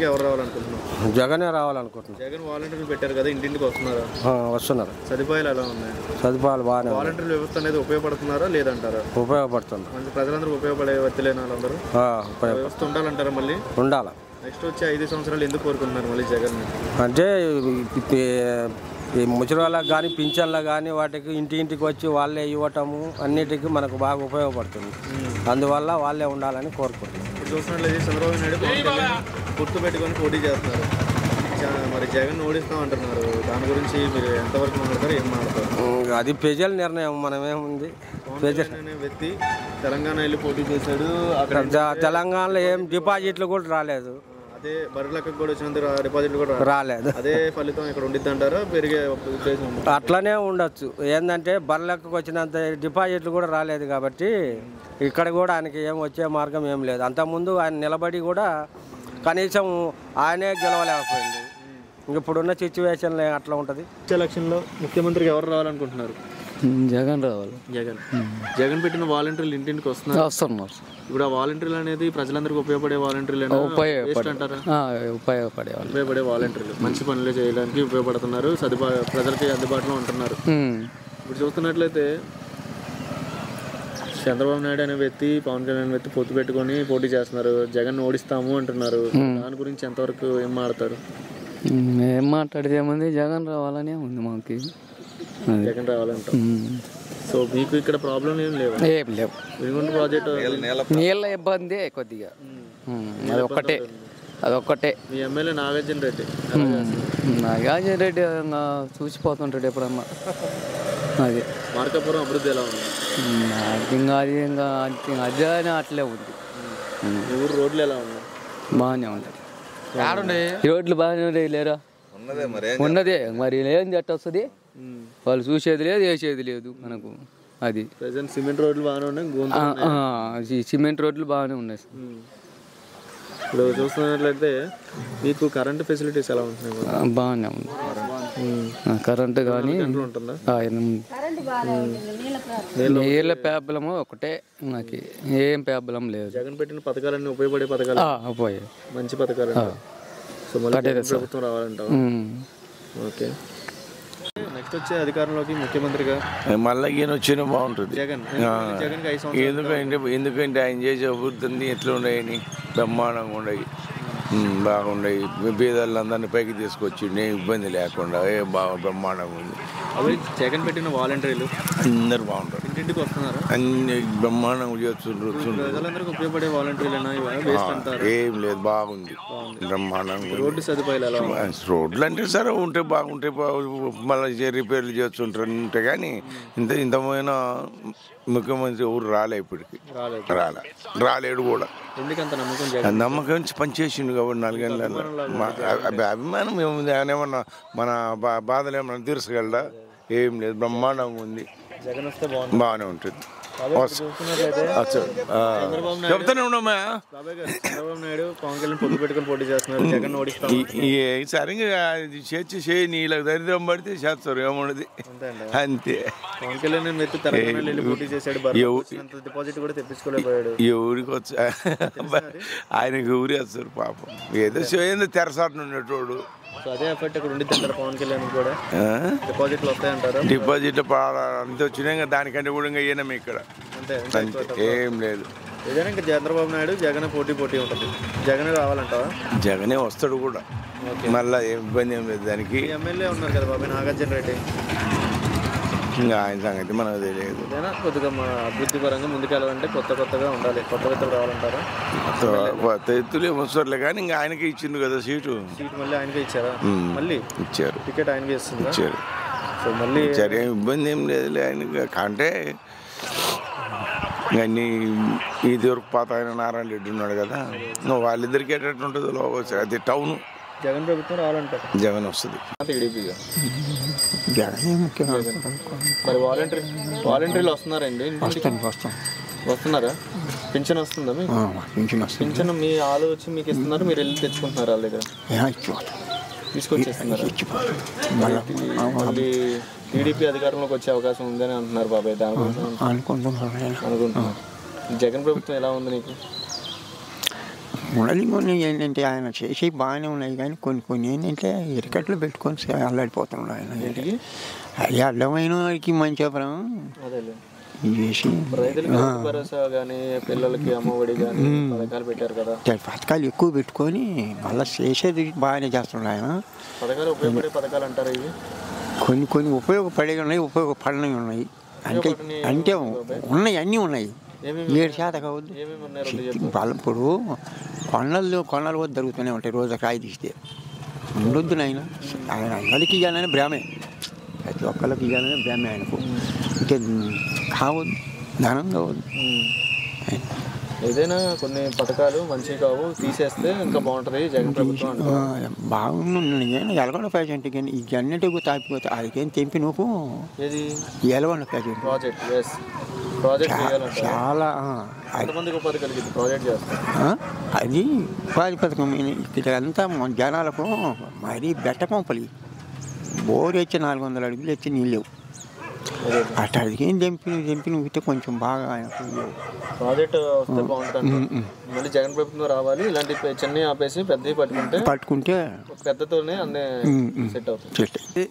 ఎవరు రావాలనుకుంటున్నారు? జగనే రావాలనుకుంటున్నాం. జగన్ వాలంటీర్లు పెట్టారు కదా, ఇంటింటికి వస్తున్నారు. వస్తున్నారు. సదుపాయాలు ఎలా ఉన్నాయి? సదుపాయాలు బాగానే. వాలంటీర్ వ్యవస్థ అనేది ఉపయోగపడుతున్నారా లేదంటారా? ఉపయోగపడుతుంది. మంచి ప్రజలందరూ ఉపయోగపడే వ్యక్తులేనా వాళ్ళందరూ? వ్యవస్థ ఉండాలంటారా? మళ్ళీ ఉండాలి. నెక్స్ట్ వచ్చే 5 సంవత్సరాలు ఎందుకు కోరుకుంటున్నారు మళ్ళీ జగన్? అంటే ఈ ముసలిళ్ళకి కానీ పింఛన్లకు కానీ వాటికి ఇంటికి వచ్చి వాళ్ళే ఇవ్వటము అన్నిటికీ మనకు బాగా ఉపయోగపడుతుంది. అందువల్ల వాళ్ళే ఉండాలని కోరుకుంటున్నాం. ఇప్పుడు చూసినట్లయితే చంద్రబాబు నాయుడు గుర్తు పెట్టుకొని పోటీ చేస్తున్నారు. మరి జగన్ ఓడిస్తాం అంటున్నారు. దాని గురించి మీరు ఎంతవరకు మాట్లాడతారు, ఏం మాట్లాడతారు? అది ప్రజల నిర్ణయం, మనమేముంది. వ్యక్తి తెలంగాణ వెళ్ళి పోటీ చేశాడు. తెలంగాణలో ఏం డిపాజిట్లు కూడా రాలేదు. అదే బర్రెలకు కూడా వచ్చినంత డిపాజిట్లు కూడా రాలేదు. అదే ఫలితం ఇక్కడ ఉండిద్ది అంటారా? పెరిగే ఉద్దేశం అట్లనే ఉండొచ్చు. ఏంటంటే బర్రెలకు వచ్చినంత డిపాజిట్లు కూడా రాలేదు కాబట్టి ఇక్కడ కూడా ఆయనకి ఏం వచ్చే మార్గం ఏం లేదు. అంతకుముందు ఆయన నిలబడి కూడా కనీసం ఆయనే గెలవలేకపోయింది. ఇప్పుడున్న సిచ్యువేషన్లో అట్లా ఉంటుంది. ఎలక్షన్లో ముఖ్యమంత్రికి ఎవరు రావాలనుకుంటున్నారు? జగన్ రావాలి. జగన్ పెట్టిన వాలంటీర్లు ఇంటింటికి వస్తున్నారు. ఇప్పుడు ఆ వాలంటీర్లు అనేది ప్రజలందరికీ ఉపయోగపడే వాలంటీర్లు ఉపయోగపడే వాలంటీర్లు మంచి పనులు చేయడానికి ఉపయోగపడుతున్నారు. ప్రజలకి అందుబాటులో ఉంటున్నారు. ఇప్పుడు చూస్తున్నట్లయితే చంద్రబాబు నాయుడు అనే వ్యక్తి, పవన్ కళ్యాణ్ అనే వ్యక్తి పొత్తు పెట్టుకొని పోటీ చేస్తున్నారు. జగన్ ఓడిస్తాము అంటున్నారు. దాని గురించి ఎంతవరకు ఏం మాట్లాడతారు? ఏం మాట్లాడితే ఏముంది, జగన్ రావాలనే ఉంది మాకు. జగన్ రావాలంటారు. సో మీకు ఇక్కడ ప్రాబ్లం ఏం లేవు? ఏం లేవు. వెలుగొండ ప్రాజెక్టు నీళ్ళ ఇబ్బంది కొద్దిగా, అదొక్కటే. మీ ఎమ్మెల్యే నాగార్జున రెడ్డి చూసిపోతుంటాడు ఎప్పుడన్నా. అది మార్కాపురం అభివృద్ధి ఎలా ఉంది? అదే అట్లే ఉంది. ఊరు రోడ్లు ఎలా ఉన్నాయి? బాగానే ఉన్నాయి. రోడ్లు బాగానే ఉన్నాయి. లేరా ఉన్నదే మరి ఏంది ఎట్ట వస్తుంది? వాళ్ళు చూసేది లేదు, వేసేది లేదు మనకు. అది సిమెంట్ రోడ్లు బాగానే ఉన్నాయి. సిమెంట్ రోడ్లు బాగానే ఉన్నాయి. ఇప్పుడు చూస్తున్నట్లయితే మీకు కరెంట్ ఫెసిలిటీస్ ఎలా ఉంటున్నాయి? బాగానే ఉంది. కరెంటు కానీ నీళ్ళ ప్రాబ్లము ఒకటే, నాకు ఏం ప్రాబ్లం లేదు. జగన్ పెట్టిన పథకాలన్నీ ఉపయోగపడే పథకాలు, మంచి పథకాలు. సో మళ్ళీ ప్రభుత్వం రావాలంటావు. ఓకే. నెక్స్ట్ వచ్చే అధికారంలోకి ముఖ్యమంత్రిగా మళ్ళీ ఈయన వచ్చినా బాగుంటుంది. జగన్ ఎందుకంటే ఆయన చేసే అభివృద్ధి ఎట్లా ఉన్నాయని బ్రహ్మాండంగా ఉన్నాయి, బాగున్నాయి. పేదలందరినీ పైకి తీసుకొచ్చి ఏం ఇబ్బంది లేకుండా బాగా బ్రహ్మాండంగా ఉంది. జగన్ పెట్టిన వాలంటీర్లు అందరు బాగుంటారు, ఇంటింటికి వస్తున్నారు, అన్ని బ్రహ్మాండంగా చేస్తుండ్రు. ప్రజలందరికీ ఉపయోగపడే వాలంటీర్లు ఏం లేదు, బాగుంది బ్రహ్మాండంగా. రోడ్డు సదుపాయాలు ఎలా? రోడ్లు అంటే సరే ఉంటే బాగుంటాయి, మళ్ళీ రిపేర్లు చేస్తుంటారు. కానీ ఇంతమైన ముఖ్యమంత్రి ఎవరు రాలే, ఇప్పటికి రాలేడు కూడా. ఎందుకంత నమ్మకం? నమ్మకం పనిచేసిండు కాబట్టి 4 గంటల అభిమానం ఏముంది? ఆయన ఏమన్నా మన బాధలు ఏమన్నా తీర్చగలడా? ఏం లేదు, బ్రహ్మాండంగా ఉంది. జగన్ వస్తే బాగానే ఉంటుంది. చెప్తానే ఉన్నామా? చంద్రబాబు నాయుడు పవన్ కళ్యాణ్ పొత్తు పెట్టుకొని పోటీ చేస్తున్నారు. జగన్ ఓడిస్తాం సరిగ్గా చేయని వీళ్ళకి దరిద్రం పడితే చేస్తారు, ఏమున్నది అంతే. పవన్ కళ్యాణ్ వ్యక్తి తెలంగాణలో పోటీ చేశాడు, డిపాజిట్ కూడా తెప్పించుకోలేకపోయాడు. ఎవరికి వచ్చా ఆయనకి ఊరి వస్తారు పాపం. ఏదో తెరసాటును ఉన్నట్టు. అదే ఎఫెక్ట్ ఇక్కడ ఉండిద్ది అంటారు పవన్ కళ్యాణ్ కూడా. డిపాజిట్లు వస్తాయంటారు. డిపాజిట్లు అంత వచ్చినాయి, దానికంటే కూడా ఈయన ఇక్కడ ఏం లేదు. ఏదైనా ఇంకా చంద్రబాబు నాయుడు జగన్ పోటీ ఉంటుంది. జగన్ రావాలంటావా? జగనే వస్తాడు కూడా, మళ్ళీ ఏం ఇబ్బంది ఏం లేదు దానికి. ఎమ్మెల్యే ఉన్నారు కదా బాబాయ్ నాగార్జున రెడ్డి, ఇంకా ఆయన సంగతి మనకు తెలియదు. ఏదైనా కొద్దిగా మా అభివృద్ధి పరంగా ముందుకెళ్ళాలంటే కొత్తగా ఉండాలి. కొత్త వ్యక్తులు రావాలంటారా? కొత్త ఎత్తులు ఏమొస్తారులే, కానీ ఇంకా ఆయనకే ఇచ్చిండు కదా సీటు. మళ్ళీ ఆయనకే ఇచ్చారా? మళ్ళీ ఇచ్చారు, టికెట్ ఆయనకే ఇస్తుంది. ఇచ్చారు. సో మళ్ళీ ఇచ్చారు, ఏం ఇబ్బంది ఏం లేదులే ఆయనకి. అంటే అన్నీ ఇది వరకు పాత ఆయన నారాయణ రెడ్డి ఉన్నాడు కదా, వాళ్ళిద్దరికి ఎట్టు ఉంటుందో అది టౌన్. జగన్ ప్రభుత్వం రావాలంటారు. జగన్ వస్తుంది. మరి వాలంటీర్లు వస్తున్నారండి? వస్తున్నారా? పింఛన్ వస్తుందా మీకు? పింఛన్ మీ ఆలు వచ్చి మీకు ఇస్తున్నారు, మీరు వెళ్ళి తెచ్చుకుంటున్నారు వాళ్ళ దగ్గర తీసుకొచ్చేస్తున్నారు. మళ్ళీ టీడీపీ అధికారంలోకి వచ్చే అవకాశం ఉందని అంటున్నారు బాబాయ్. దాని అనుకుంటున్నారు. జగన్ ప్రభుత్వం ఎలా ఉంది నీకు? ఉన్నది కొన్ని ఏంటంటే ఆయన చేసి బాగానే ఉన్నాయి, కానీ కొన్ని ఏంటంటే ఇరకట్లు పెట్టుకొని అల్లాడిపోతున్నాడు ఆయన. ఇంటికి అది అడ్డమైన వారికి మంచి అభిప్రాయం అదేలే చేసి రైతులకి రైతు భరోసా కానీ పిల్లలకి అమ్మఒడి కానీ పథకాలు పెట్టారు కదా, పథకాలు ఎక్కువ పెట్టుకొని మళ్ళీ చేసేది బాగానే చేస్తున్నాడు ఆయన. పథకాలు ఉపయోగపడే పథకాలు అంటారు ఇవి. కొన్ని ఉపయోగపడేవి ఉన్నాయి, ఉపయోగపడనివి ఉన్నాయి. అంటే ఉన్నాయి, అన్నీ ఉన్నాయి. 7% కావద్దు. ఏమేమి ఉన్నాయి? ఇప్పుడు కొండలు వద్ద జరుగుతూనే ఉంటాయి. రోజు కాయ తీస్తే ఉండొద్దు నాయన. ఆయన అందరికి ఇవ్వాలని భ్రమే, ప్రతి ఒక్కరికి ఇవ్వాలని భ్రమే ఆయనకు. అంటే కావద్దు, ధనం కావద్దు. ఏదైనా కొన్ని పథకాలు మంచివి కావు, తీసేస్తే ఇంకా బాగుంటుంది జగన్ ప్రభుత్వం. బాగున్నాను కానీ ఎలగొండ ప్యాకెంట్ కానీ ఈ అన్నిటికీ తాపిపోతే అదికేం తెంపి నువ్వు ఏది ఎలగొండ ప్యాకెంట్ ప్రాజెక్ట్ చాలా ఎంతమందికి ఉపాధి కలిగింది ప్రాజెక్ట్ చేస్తా. అది ఉపాధి పథకం. ఇక్కడ అంతా జనాలకు మరీ బెట్ట పంపలి. బోర్ వచ్చి 400 అడుగులు వచ్చి నీళ్ళు లేవు. అట్టాడికి ఏం తెంపి నువ్వుతే కొంచెం బాగా ప్రాజెక్ట్ వస్తే బాగుంటుంది. మళ్ళీ జగన్ ప్రభుత్వం రావాలి, ఇలాంటి చిన్న ఆపేసి పెద్దవి పట్టుకుంటే పెద్దతోనే అన్నీ సెట్ అవుతుంది.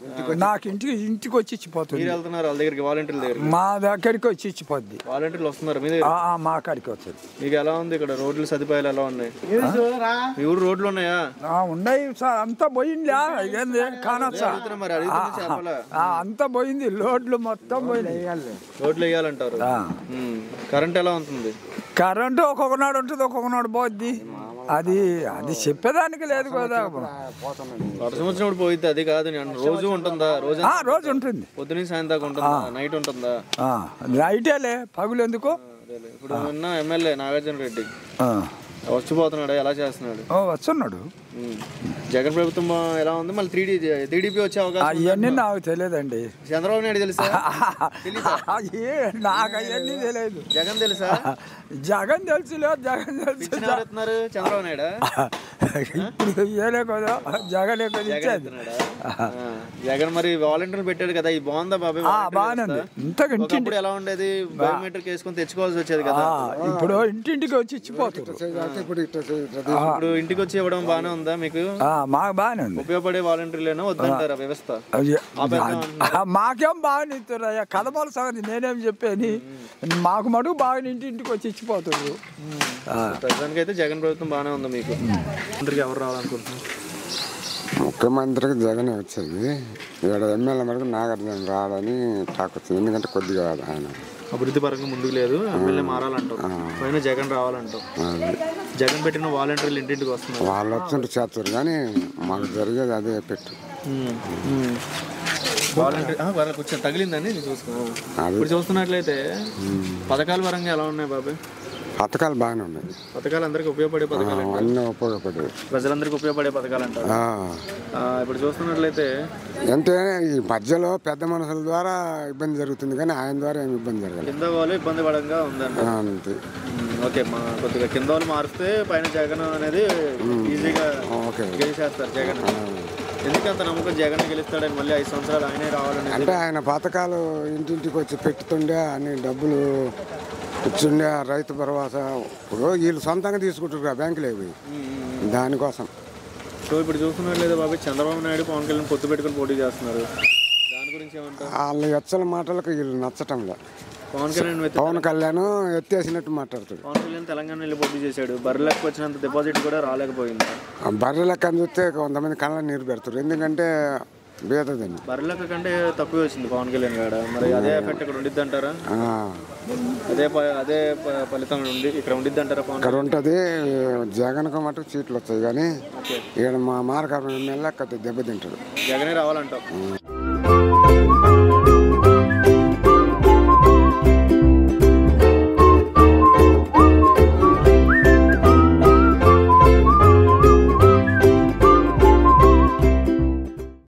నాకు ఇంటికి వచ్చి ఇచ్చిపోతుంది. మీరు వెళ్తున్నారు వాళ్ళ దగ్గరికి, వాలంటీర్ల దగ్గర? మా దగ్గరికి వచ్చి ఇచ్చిపోద్ది. వాలంటీర్లు వస్తున్నారు మీ దగ్గర? మా కాడికి వస్తుంది. మీకు ఎలా ఉంది ఇక్కడ రోడ్ల సదుపాయాలు ఎలా ఉన్నాయి? మీ ఊరు రోడ్లు ఉన్నాయా? ఉన్నాయి సార్, అంతా పోయిందా కానొచ్చా? అంతా పోయింది, రోడ్లు మొత్తం పోయినాయి. రోడ్లు వేయాలంటారు. కరెంట్ ఎలా ఉంటుంది? కరెంటు ఒక్కొక్క నాడు ఉంటుంది, ఒక్కొక్క నాడు పోద్ది. అది చెప్పేదానికి లేదు కదా. వర్షం వచ్చినప్పుడు పోయిద్ది, అది కాదు. రోజు ఉంటుందా? రోజు ఉంటుంది. పొద్దున సాయంత్రం దాకా ఉంటుందా? నైట్ ఉంటుందా? నైటేలే, పగులు ఎందుకు? ఇప్పుడు ఉన్న ఎమ్మెల్యే నాగార్జున రెడ్డి వచ్చిపోతున్నాడు, ఎలా చేస్తున్నాడు? వస్తున్నాడు. జగన్ ప్రభుత్వం ఎలా ఉంది? మళ్ళీ టీడీపీ వచ్చే అవకాశం? అవన్నీ నాకు తెలియదండి. చంద్రబాబు నాయుడు తెలుసా? నాకు అవన్నీ తెలియదు. జగన్ తెలుసా? జగన్ తెలుసులే, జగన్ తెలుసు. చంద్రబాబు నాయుడు ఇప్పుడు ఏలే కదా, జగన్ జగన్ మరి వాలంటీర్లు పెట్టాడు కదా, ఇది బాగుందా బాబాయ్? బాగుంది. ఇంతకు ఎలా ఉండేది? బయోమెట్రిక్ వేసుకొని తెచ్చుకోవాల్సి వచ్చేది కదా, ఇప్పుడు ఇంటింటికి వచ్చి ఇచ్చిపోతుంది. ఇప్పుడు ఇంటికి వచ్చి ఇవ్వడం బాగానే ఉందా మీకు? మాకు బాగానే ఉంది. ఉపయోగపడే వాలంటీర్లేనా వద్దంటారా వ్యవస్థ? మాకేం బాగానే ఇస్తున్నాయా, కలమాల సంగతి నేనేం చెప్పాను. మాకు మటుకు బాగా ఇంటింటికి వచ్చి ఇచ్చిపోతుంది. ప్రస్తుతానికి అయితే జగన్ ప్రభుత్వం బాగానే ఉంది. మీకు ముఖ్యమంత్రికి ఎవరు రావాలనుకుంటున్నారు? ముఖ్యమంత్రికి జగనే వచ్చేది. ఇక్కడ ఎమ్మెల్యే మటుకు నాగార్జున రావాలని టాక్ వచ్చింది. ఎందుకంటే కొద్దిగా ఆయన అభివృద్ధి పరంగా ముందుకు లేదు, ఎమ్మెల్యే మారాలంటావు, పైన జగన్ రావాలంటావు. జగన్ పెట్టిన వాలంటీర్లు ఇంటింటికి వస్తున్నారు. వాళ్ళు వచ్చుంటే చేస్తారు, కానీ మాకు జరిగేది అదే పెట్టు. వాలంటీర్ కొంచెం తగిలిందని చూసుకున్నాను. ఇప్పుడు చూస్తున్నట్లయితే పథకాల పరంగా ఎలా ఉన్నాయి బాబాయ్? పథకాలు బాగానే ఉన్నాయి. పథకాలు అందరికి ఉపయోగపడే పథకాలు, అన్నీ ఉపయోగపడే, ప్రజలందరికీ ఉపయోగపడే పథకాలు అంటారు. ఇప్పుడు చూస్తున్నట్లయితే అంటే ఈ మధ్యలో పెద్ద మనుషుల ద్వారా ఇబ్బంది జరుగుతుంది, కానీ ఆయన ద్వారా ఏమి ఇబ్బంది జరగదు. కింద వాళ్ళు ఇబ్బంది పడంగా ఉందండి. అంతే. ఓకే, కొద్దిగా కింద వాళ్ళు మారిస్తే పైన జగన్ అనేది ఈజీగా గెలిచేస్తారు. జగన్ ఎందుకంత నమ్మకం జగన్ గెలుస్తాడని? మళ్ళీ 5 సంవత్సరాలు ఆయనే రావాలని. అంటే ఆయన పథకాలు ఇంటింటికి వచ్చి పెట్టుతుండే, అన్ని డబ్బులు ఇచ్చిండే, రైతు భరోసా. ఇప్పుడు వీళ్ళు సొంతంగా తీసుకుంటారు బ్యాంకులు అవి, దానికోసం. సో ఇప్పుడు చూస్తున్నట్లేదు బాబాయ్, చంద్రబాబు నాయుడు పవన్ కళ్యాణ్ పొత్తు పెట్టుకుని పోటీ చేస్తున్నారు. దాని గురించి ఏమంటారు? వాళ్ళ ఎచ్చల మాటలకు వీళ్ళు నచ్చటంలో. పవన్ కళ్యాణ్ ఎత్తేసినట్టు మాట్లాడుతాడు. పవన్ కళ్యాణ్ తెలంగాణ వెళ్ళి పోటీ చేశాడు, బర్రెలకు వచ్చినంత డిపాజిట్ కూడా రాలేకపోయింది. బర్రెలకు అని చూస్తే కొంతమంది కళ్ళ నీరు పెడతారు, ఎందుకంటే బేదదండి. బర్రెలకు కంటే తక్కువ వచ్చింది పవన్ కళ్యాణ్ కాడ. మరి అదే ఎఫెక్ట్ ఇక్కడ ఉండిద్ది అంటారా? అదే ఫలితం ఇక్కడ ఉండిద్ది అంటారా? ఇక్కడ ఉంటుంది. జగన్కు మటుకు సీట్లు వస్తాయి, కానీ ఇక్కడ మా మార్గం ఎమ్మెల్యే దెబ్బతింటాడు. జగనే రావాలంటావు.